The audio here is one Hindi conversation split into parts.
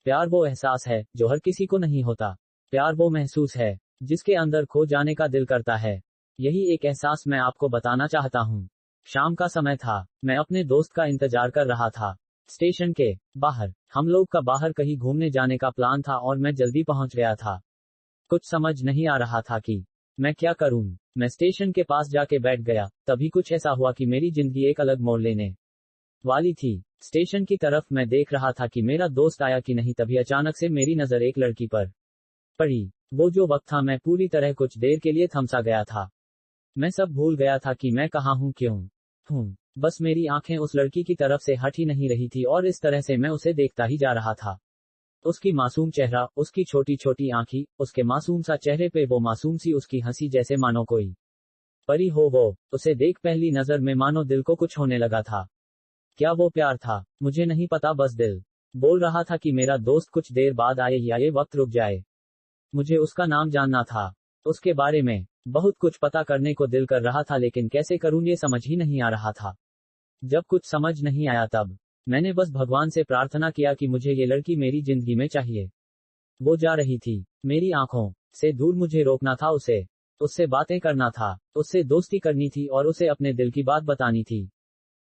प्यार वो एहसास है जो हर किसी को नहीं होता। प्यार वो महसूस है जिसके अंदर खो जाने का दिल करता है। यही एक एहसास मैं आपको बताना चाहता हूँ। शाम का समय था, मैं अपने दोस्त का इंतजार कर रहा था। स्टेशन के बाहर हम लोग का बाहर कहीं घूमने जाने का प्लान था और मैं जल्दी पहुंच गया था। कुछ समझ नहीं आ रहा था कि मैं क्या करूं। मैं स्टेशन के पास जाके बैठ गया। तभी कुछ ऐसा हुआ कि मेरी जिंदगी एक अलग मोड़ लेने वाली थी। स्टेशन की तरफ मैं देख रहा था कि मेरा दोस्त आया कि नहीं, तभी अचानक से मेरी नजर एक लड़की पर पड़ी। वो जो वक्त था, मैं पूरी तरह कुछ देर के लिए थमसा गया था। मैं सब भूल गया था कि मैं कहाँ हूँ, क्यों हूँ। बस मेरी आंखें उस लड़की की तरफ से हट ही नहीं रही थी और इस तरह से मैं उसे देखता ही जा रहा था। उसकी मासूम चेहरा, उसकी छोटी छोटी आंखी, उसके मासूम सा चेहरे पे वो मासूम सी उसकी हंसी, जैसे मानो कोई परी हो वो। उसे देख पहली नजर में मानो दिल को कुछ होने लगा था। क्या वो प्यार था? मुझे नहीं पता, बस दिल बोल रहा था कि मेरा दोस्त कुछ देर बाद आए या ये वक्त रुक जाए। मुझे उसका नाम जानना था, उसके बारे में बहुत कुछ पता करने को दिल कर रहा था, लेकिन कैसे करूं ये समझ ही नहीं आ रहा था। जब कुछ समझ नहीं आया तब मैंने बस भगवान से प्रार्थना किया कि मुझे ये लड़की मेरी जिंदगी में चाहिए। वो जा रही थी, मेरी आंखों से दूर मुझे रोकना था उसे। उससे बातें करना था, उससे दोस्ती करनी थी और उसे अपने दिल की बात बतानी थी।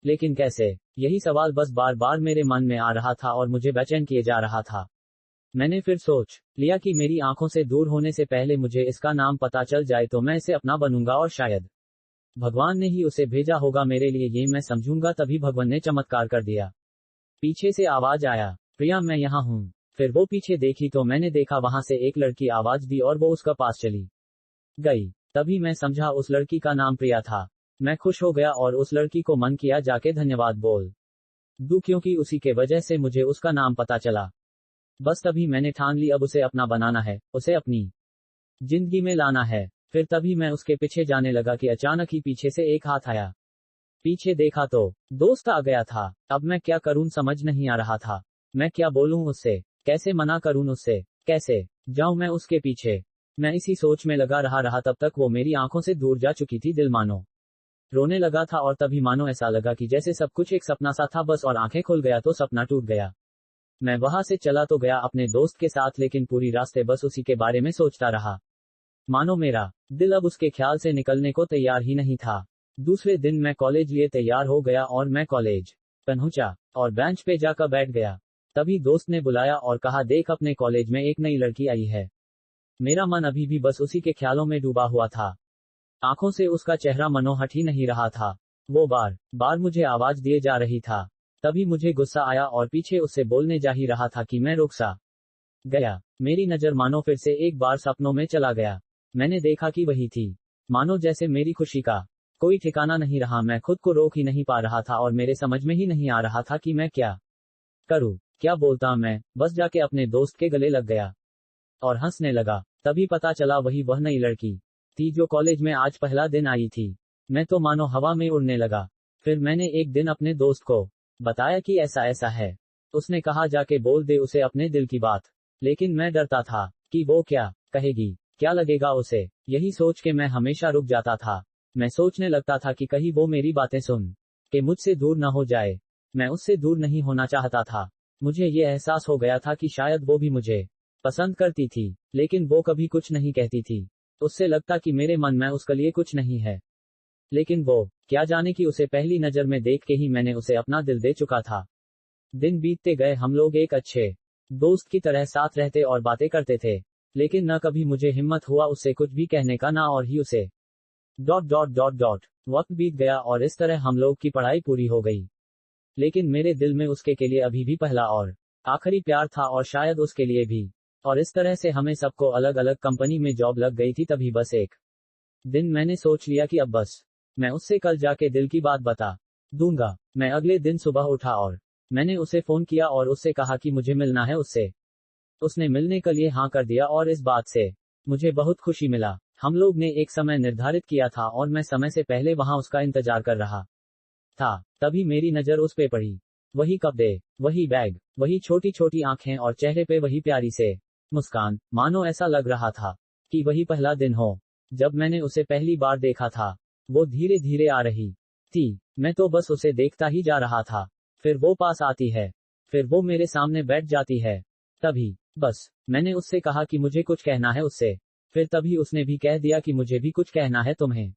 लेकिन कैसे? यही सवाल बस बार बार मेरे मन में आ रहा था और मुझे बेचैन किए जा रहा था। मैंने फिर सोच लिया कि मेरी आंखों से दूर होने से पहले मुझे इसका नाम पता चल जाए तो मैं इसे अपना बनूंगा और शायद भगवान ने ही उसे भेजा होगा मेरे लिए, ये मैं समझूंगा। तभी भगवान ने चमत्कार कर दिया। पीछे से आवाज आया, प्रिया मैं यहाँ हूँ। फिर वो पीछे देखी तो मैंने देखा वहां से एक लड़की आवाज दी और वो उसका पास चली गई। तभी मैं समझा उस लड़की का नाम प्रिया था। मैं खुश हो गया और उस लड़की को मन किया जाके धन्यवाद बोल दूं, क्योंकि उसी के वजह से मुझे उसका नाम पता चला। बस तभी मैंने ठान ली, अब उसे अपना बनाना है, उसे अपनी जिंदगी में लाना है। फिर तभी मैं उसके पीछे जाने लगा कि अचानक ही पीछे से एक हाथ आया। पीछे देखा तो दोस्त आ गया था। अब मैं क्या करूं समझ नहीं आ रहा था। मैं क्या बोलूं उससे, कैसे मना करूं उससे, कैसे जाऊं मैं उसके पीछे। मैं इसी सोच में लगा रहा तब तक वो मेरी आंखों से दूर जा चुकी थी। दिल मानो रोने लगा था और तभी मानो ऐसा लगा कि जैसे सब कुछ एक सपना सा था बस, और आंखें खुल गया तो सपना टूट गया। मैं वहां से चला तो गया अपने दोस्त के साथ, लेकिन पूरी रास्ते बस उसी के बारे में सोचता रहा। मानो मेरा दिल अब उसके ख्याल से निकलने को तैयार ही नहीं था। दूसरे दिन मैं कॉलेज लिए तैयार हो गया और मैं कॉलेज पहुंचा और बेंच पे जाकर बैठ गया। तभी दोस्त ने बुलाया और कहा, देख अपने कॉलेज में एक नई लड़की आई है। मेरा मन अभी भी बस उसी के ख्यालों में डूबा हुआ था। आंखों से उसका चेहरा मनो हट ही नहीं रहा था। वो बार बार मुझे आवाज दिए जा रही था। तभी मुझे गुस्सा आया और पीछे उससे बोलने जा ही रहा था कि मैं रुक सा गया। मेरी नजर मानो फिर से एक बार सपनों में चला गया। मैंने देखा कि वही थी। मानो जैसे मेरी खुशी का कोई ठिकाना नहीं रहा। मैं खुद को रोक ही नहीं पा रहा था और मेरे समझ में ही नहीं आ रहा था कि मैं क्या करूं, क्या बोलता। मैं बस जाके अपने दोस्त के गले लग गया और हंसने लगा। तभी पता चला वही वह नई लड़की थी जो कॉलेज में आज पहला दिन आई थी। मैं तो मानो हवा में उड़ने लगा। फिर मैंने एक दिन अपने दोस्त को बताया कि ऐसा ऐसा है। उसने कहा जाके बोल दे उसे अपने दिल की बात। लेकिन मैं डरता था कि वो क्या कहेगी, क्या लगेगा उसे। यही सोच के मैं हमेशा रुक जाता था। मैं सोचने लगता था कि कहीं वो मेरी बातें सुन के मुझसे दूर न हो जाए। मैं उससे दूर नहीं होना चाहता था। मुझे ये एहसास हो गया था कि शायद वो भी मुझे पसंद करती थी, लेकिन वो कभी कुछ नहीं कहती थी। उससे लगता कि मेरे मन में उसके लिए कुछ नहीं है। लेकिन वो क्या जाने कि उसे पहली नजर में देख के ही मैंने उसे अपना दिल दे चुका था। दिन बीतते गए, हम लोग एक अच्छे दोस्त की तरह साथ रहते और बातें करते थे। लेकिन न कभी मुझे हिम्मत हुआ उससे कुछ भी कहने का, ना और ही उसे वक्त बीत गया और इस तरह हम लोग की पढ़ाई पूरी हो गई। लेकिन मेरे दिल में उसके के लिए अभी भी पहला और आखिरी प्यार था और शायद उसके लिए भी। और इस तरह से हमें सबको अलग अलग कंपनी में जॉब लग गई थी। तभी बस एक दिन मैंने सोच लिया कि अब बस मैं उससे कल जाके दिल की बात बता दूंगा। मैं अगले दिन सुबह उठा और मैंने उसे फोन किया और उससे कहा कि मुझे मिलना है उससे। उसने मिलने के लिए हाँ कर दिया और इस बात से मुझे बहुत खुशी मिला। हम लोग ने एक समय निर्धारित किया था और मैं समय से पहले वहां उसका इंतजार कर रहा था। तभी मेरी नजर उस पे पड़ी। वही कपड़े, वही बैग, वही छोटी छोटी आंखें और चेहरे पे वही प्यारी से मुस्कान। मानो ऐसा लग रहा था कि वही पहला दिन हो जब मैंने उसे पहली बार देखा था। वो धीरे धीरे आ रही थी। मैं तो बस उसे देखता ही जा रहा था। फिर वो पास आती है, फिर वो मेरे सामने बैठ जाती है, तभी बस मैंने उससे कहा कि मुझे कुछ कहना है उससे। फिर तभी उसने भी कह दिया कि मुझे भी कुछ कहना है तुम्हें।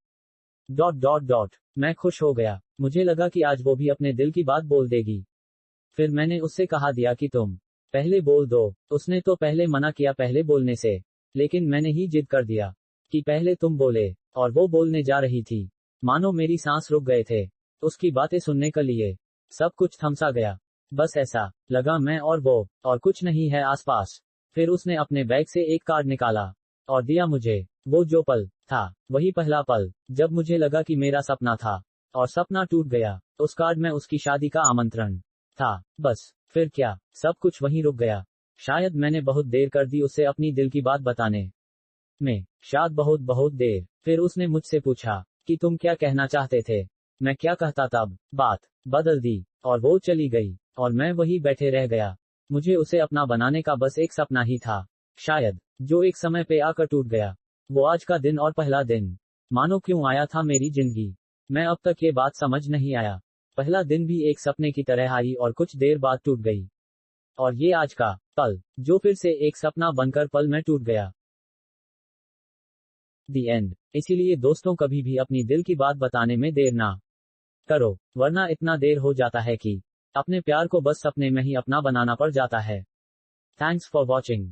मैं खुश हो गया। मुझे लगा कि आज वो भी अपने दिल की बात बोल देगी। फिर मैंने उससे कहा दिया कि तुम पहले बोल दो। उसने तो पहले मना किया पहले बोलने से, लेकिन मैंने ही जिद कर दिया कि पहले तुम बोले, और वो बोलने जा रही थी। मानो मेरी सांस रुक गए थे उसकी बातें सुनने के लिए। सब कुछ थमसा गया। बस ऐसा लगा मैं और वो, और कुछ नहीं है आसपास। फिर उसने अपने बैग से एक कार्ड निकाला और दिया मुझे। वो जो पल था वही पहला पल जब मुझे लगा कि मेरा सपना था और सपना टूट गया। उस कार्ड में उसकी शादी का आमंत्रण था। बस फिर क्या, सब कुछ वहीं रुक गया। शायद मैंने बहुत देर कर दी उसे अपनी दिल की बात बताने में, शायद बहुत बहुत देर। फिर उसने मुझसे पूछा कि तुम क्या कहना चाहते थे। मैं क्या कहता तब बात बदल दी और वो चली गई और मैं वही बैठे रह गया। मुझे उसे अपना बनाने का बस एक सपना ही था शायद, जो एक समय पे आकर टूट गया। वो आज का दिन और पहला दिन मानो क्यों आया था मेरी जिंदगी। मैं अब तक ये बात समझ नहीं आया। पहला दिन भी एक सपने की तरह आई और कुछ देर बाद टूट गई। और ये आज का पल जो फिर से एक सपना बनकर पल में टूट गया। दी एंड। इसीलिए दोस्तों कभी भी अपनी दिल की बात बताने में देर ना करो, वरना इतना देर हो जाता है कि अपने प्यार को बस सपने में ही अपना बनाना पड़ जाता है। Thanks for watching.